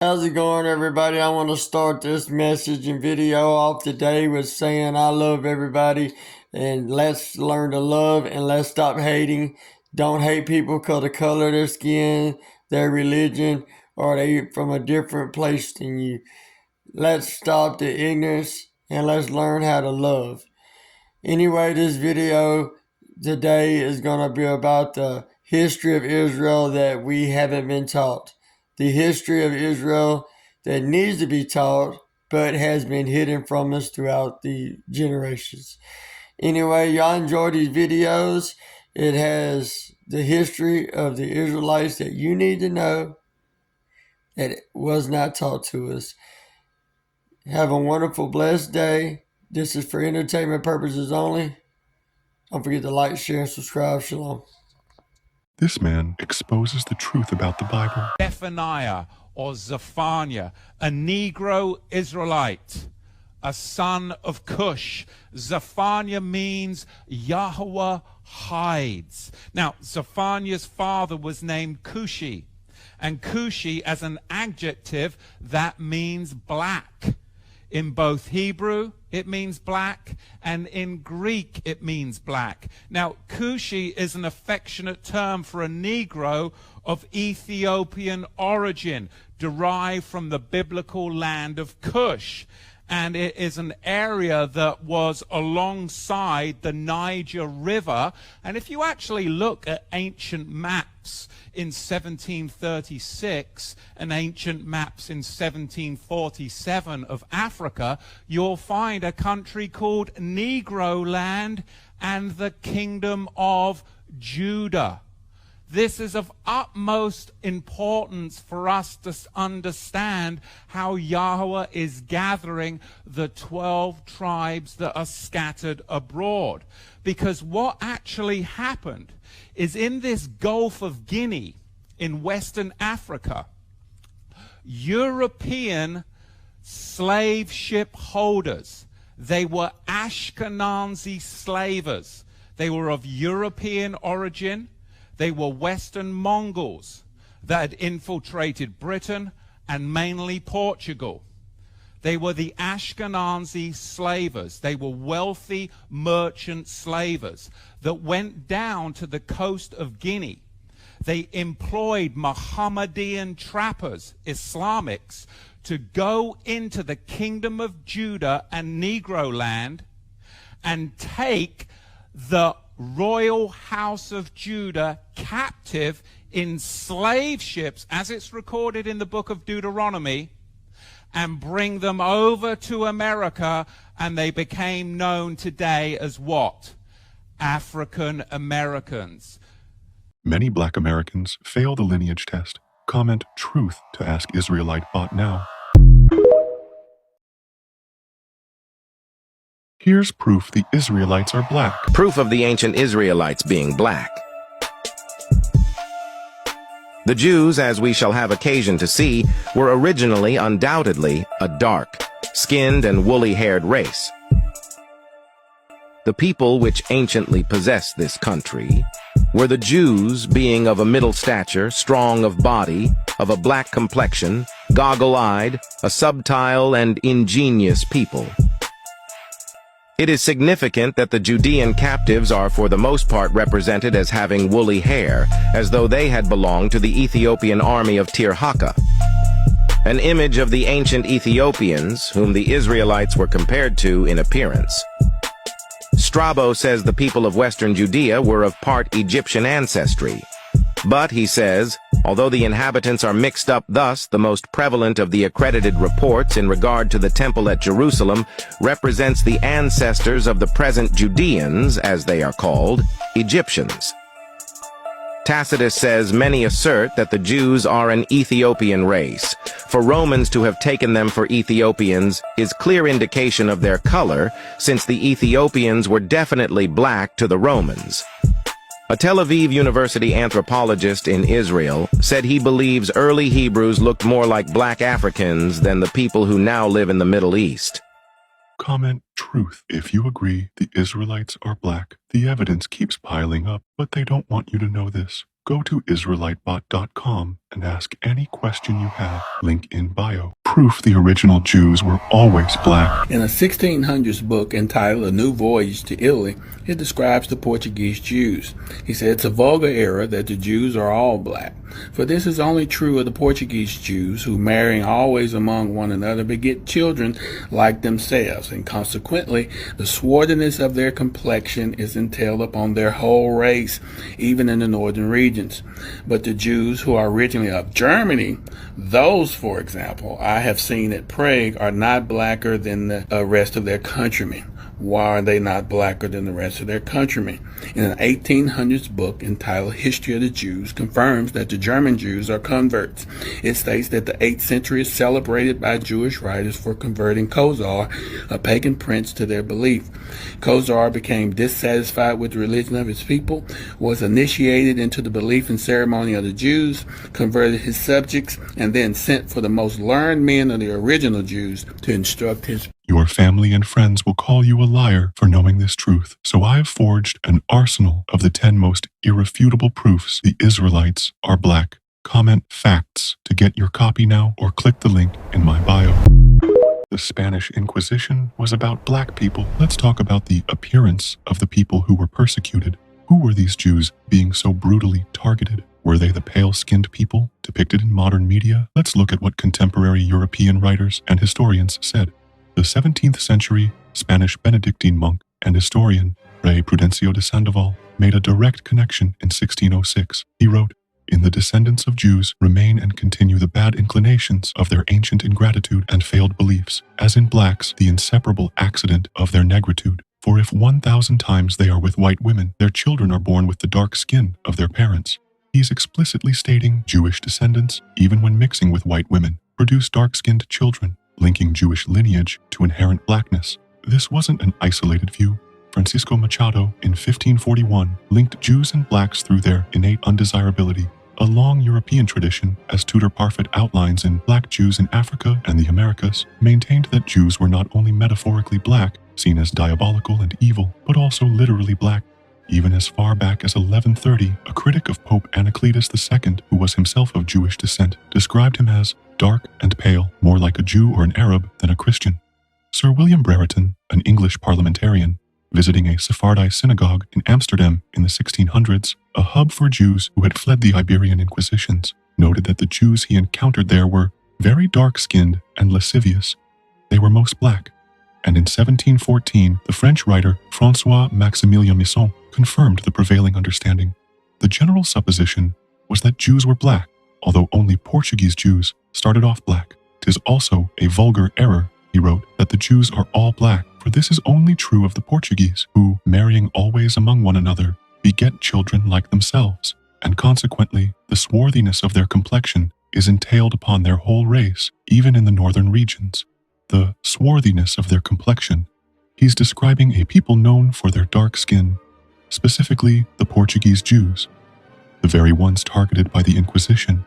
How's it going, everybody? I want to start this message and video off today with saying I love everybody, and let's learn to love and let's stop hating. Don't hate people because of the color of their skin, their religion, or they from a different place than you. Let's stop the ignorance and let's learn how to love. Anyway, this video today is going to be about the history of Israel that we haven't been taught. The history of Israel that needs to be taught but has been hidden from us throughout the generations. Anyway, y'all enjoy these videos. It has the history of the Israelites that you need to know that was not taught to us. Have a wonderful, blessed day. This is for entertainment purposes only. Don't forget to like, share, and subscribe. Shalom. This man exposes the truth about the Bible. Zephaniah or Zephaniah, a Negro Israelite, a son of Cush. Zephaniah means Yahweh hides. Now, Zephaniah's father was named Cushi, and Cushi as an adjective, that means black. In both Hebrew, it means black, and in Greek, it means black. Now, Cushi is an affectionate term for a Negro of Ethiopian origin, derived from the biblical land of Cush. And it is an area that was alongside the Niger River. And if you actually look at ancient maps in 1736 and ancient maps in 1747 of Africa, you'll find a country called Negro Land and the Kingdom of Judah. This is of utmost importance for us to understand how Yahweh is gathering the 12 tribes that are scattered abroad. Because what actually happened is in this Gulf of Guinea in Western Africa, European slave ship holders, they were Ashkenazi slavers. They were of European origin. They were Western Mongols that had infiltrated Britain and mainly Portugal. They were the Ashkenazi slavers. They were wealthy merchant slavers that went down to the coast of Guinea. They employed Mohammedan trappers, Islamics, to go into the kingdom of Judah and Negro land and take the royal house of Judah captive in slave ships, as it's recorded in the book of Deuteronomy, and bring them over to America, and they became known today as what? African Americans. Many black Americans fail the lineage test. Comment truth to Ask Israelite bot now. Here's proof the Israelites are black. Proof of the ancient Israelites being black. The Jews, as we shall have occasion to see, were originally undoubtedly a dark, skinned and woolly-haired race. The people which anciently possessed this country were the Jews, being of a middle stature, strong of body, of a black complexion, goggle-eyed, a subtile and ingenious people. It is significant that the Judean captives are for the most part represented as having woolly hair, as though they had belonged to the Ethiopian army of Tirhaka. An image of the ancient Ethiopians, whom the Israelites were compared to in appearance. Strabo says the people of western Judea were of part Egyptian ancestry. But, he says, although the inhabitants are mixed up thus, the most prevalent of the accredited reports in regard to the temple at Jerusalem represents the ancestors of the present Judeans, as they are called, Egyptians. Tacitus says many assert that the Jews are an Ethiopian race. For Romans to have taken them for Ethiopians is clear indication of their color, since the Ethiopians were definitely black to the Romans. A Tel Aviv University anthropologist in Israel said he believes early Hebrews looked more like black Africans than the people who now live in the Middle East. Comment truth if you agree the Israelites are black. The evidence keeps piling up, but they don't want you to know this. Go to yisrealbot.com and ask any question you have. Link in bio. Proof the original Jews were always black. In a 1600s book entitled A New Voyage to Italy, it describes the Portuguese Jews. He said it's a vulgar error that the Jews are all black. For this is only true of the Portuguese Jews, who marrying always among one another beget children like themselves, and consequently the swarthiness of their complexion is entailed upon their whole race, even in the northern regions. But the Jews who are originally of Germany, those, for example, I have seen at Prague, are not blacker than the rest of their countrymen. Why are they not blacker than the rest of their countrymen? In an 1800s book entitled History of the Jews confirms that the German Jews are converts. It states that the 8th century is celebrated by Jewish writers for converting Khosar, a pagan prince, to their belief. Khosar became dissatisfied with the religion of his people, was initiated into the belief and ceremony of the Jews, converted his subjects, and then sent for the most learned men of the original Jews to instruct his. Your family and friends will call you a liar for knowing this truth. So I have forged an arsenal of the 10 most irrefutable proofs the Israelites are black. Comment facts to get your copy now, or click the link in my bio. The Spanish Inquisition was about black people. Let's talk about the appearance of the people who were persecuted. Who were these Jews being so brutally targeted? Were they the pale-skinned people depicted in modern media? Let's look at what contemporary European writers and historians said. The 17th century Spanish Benedictine monk and historian Fray Prudencio de Sandoval made a direct connection in 1606. He wrote, "In the descendants of Jews remain and continue the bad inclinations of their ancient ingratitude and failed beliefs, as in blacks the inseparable accident of their negritude. For if 1,000 times they are with white women, their children are born with the dark skin of their parents." He's explicitly stating Jewish descendants, even when mixing with white women, produce dark-skinned children, linking Jewish lineage to inherent blackness. This wasn't an isolated view. Francisco Machado, in 1541, linked Jews and blacks through their innate undesirability. A long European tradition, as Tudor Parfit outlines in Black Jews in Africa and the Americas, maintained that Jews were not only metaphorically black, seen as diabolical and evil, but also literally black. Even as far back as 1130, a critic of Pope Anacletus II, who was himself of Jewish descent, described him as dark and pale, more like a Jew or an Arab than a Christian. Sir William Brereton, an English parliamentarian, visiting a Sephardi synagogue in Amsterdam in the 1600s, a hub for Jews who had fled the Iberian Inquisitions, noted that the Jews he encountered there were very dark-skinned and lascivious. They were most black. And in 1714, the French writer François-Maximilien Misson confirmed the prevailing understanding. The general supposition was that Jews were black, although only Portuguese Jews started off black. "'Tis also a vulgar error," he wrote, "that the Jews are all black, for this is only true of the Portuguese, who, marrying always among one another, beget children like themselves, and consequently the swarthiness of their complexion is entailed upon their whole race, even in the northern regions." The swarthiness of their complexion. He's describing a people known for their dark skin, specifically the Portuguese Jews, the very ones targeted by the Inquisition.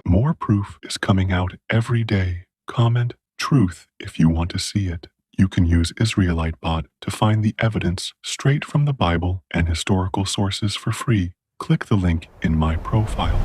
More proof is coming out every day. Comment truth if you want to see it. You can use YisrealBot to find the evidence straight from the Bible and historical sources for free. Click the link in my profile.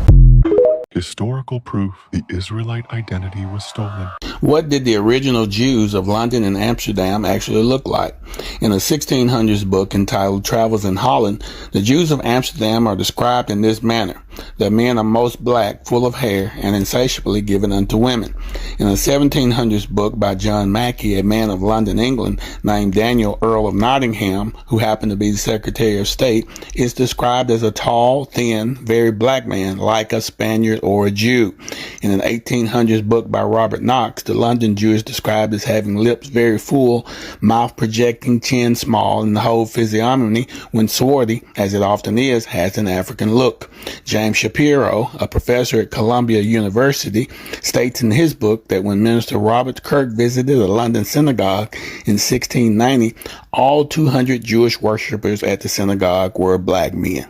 Historical proof the Israelite identity was stolen. What did the original Jews of London and Amsterdam actually look like? In a 1600s book entitled Travels in Holland, the Jews of Amsterdam are described in this manner. The men are most black, full of hair, and insatiably given unto women. In a 1700s book by John Mackey, a man of London, England, named Daniel, Earl of Nottingham, who happened to be the Secretary of State, is described as a tall, thin, very black man, like a Spaniard or a Jew. In an 1800s book by Robert Knox, the London Jew is described as having lips very full, mouth projecting, chin small, and the whole physiognomy, when swarthy, as it often is, has an African look. James Shapiro, a professor at Columbia University, states in his book that when Minister Robert Kirk visited a London synagogue in 1690, all 200 Jewish worshippers at the synagogue were black men.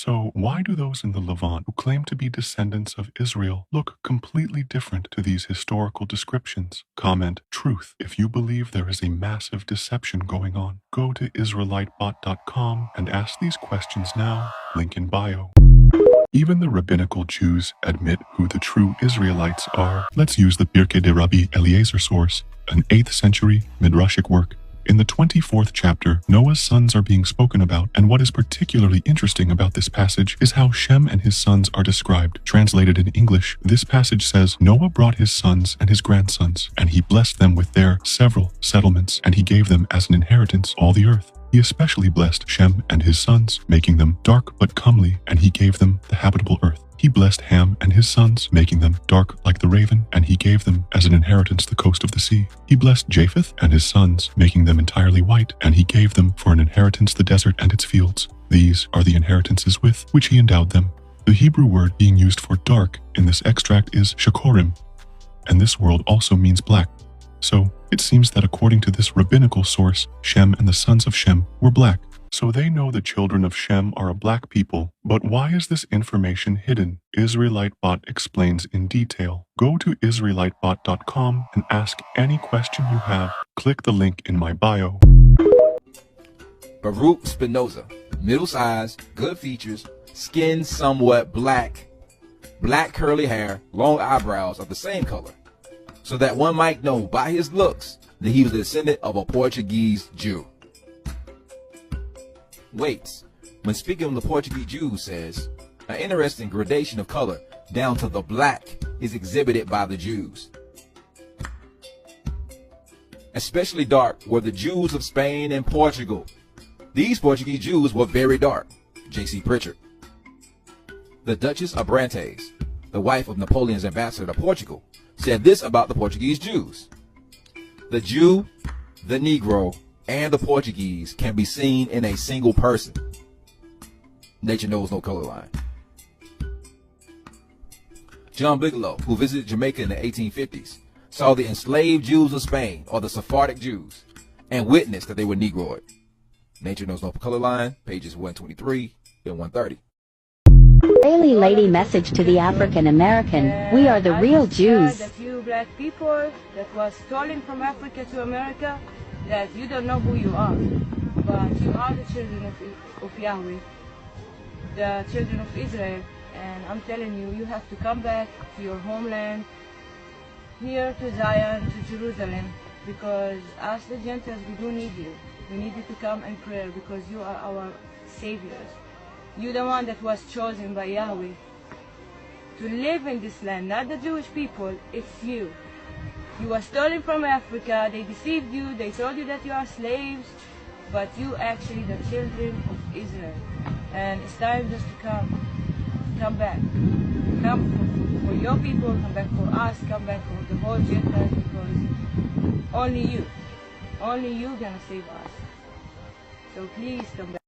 So why do those in the Levant who claim to be descendants of Israel look completely different to these historical descriptions? Comment truth if you believe there is a massive deception going on. Go to YisraeliteBot.com and ask these questions now. Link in bio. Even the rabbinical Jews admit who the true Israelites are. Let's use the Pirkei de Rabbi Eliezer source, an 8th century midrashic work. In the 24th chapter, Noah's sons are being spoken about, and what is particularly interesting about this passage is how Shem and his sons are described. Translated in English, this passage says, Noah brought his sons and his grandsons, and he blessed them with their several settlements, and he gave them as an inheritance all the earth. He especially blessed Shem and his sons, making them dark but comely, and he gave them the habitable earth. He blessed Ham and his sons, making them dark like the raven, and he gave them as an inheritance the coast of the sea. He blessed Japheth and his sons, making them entirely white, and he gave them for an inheritance the desert and its fields. These are the inheritances with which he endowed them. The Hebrew word being used for dark in this extract is shakorim, and this word also means black. So, it seems that according to this rabbinical source, Shem and the sons of Shem were black. So they know the children of Shem are a black people. But why is this information hidden? YisraeliteBot explains in detail. Go to YisraeliteBot.com and ask any question you have. Click the link in my bio. Baruch Spinoza, middle size, good features, skin somewhat black, black curly hair, long eyebrows of the same color, so that one might know by his looks that he was a descendant of a Portuguese Jew. Waits, when speaking of the Portuguese Jews, says, an interesting gradation of color down to the black is exhibited by the Jews. Especially dark were the Jews of Spain and Portugal. These Portuguese Jews were very dark. J.C. Pritchard. The Duchess of Abrantes, the wife of Napoleon's ambassador to Portugal, said this about the Portuguese Jews. The Jew, the Negro, and the Portuguese can be seen in a single person. Nature knows no color line. John Bigelow, who visited Jamaica in the 1850s, saw the enslaved Jews of Spain, or the Sephardic Jews, and witnessed that they were Negroid. Nature knows no color line, pages 123 and 130. Daily lady message to the African American, we are the real Jews. That you black people that was stolen from Africa to America, that you don't know who you are, but you are the children of Yahweh, the children of Israel, and I'm telling you, you have to come back to your homeland, here to Zion, to Jerusalem, because us the Gentiles, we do need you. We need you to come and pray, because you are our saviors. You're the one that was chosen by Yahweh to live in this land, not the Jewish people, it's you. You were stolen from Africa, they deceived you, they told you that you are slaves, but you actually the children of Israel. And it's time just to come back. Come for your people, come back for us, come back for the whole Gentiles, because only you gonna save us. So please come back.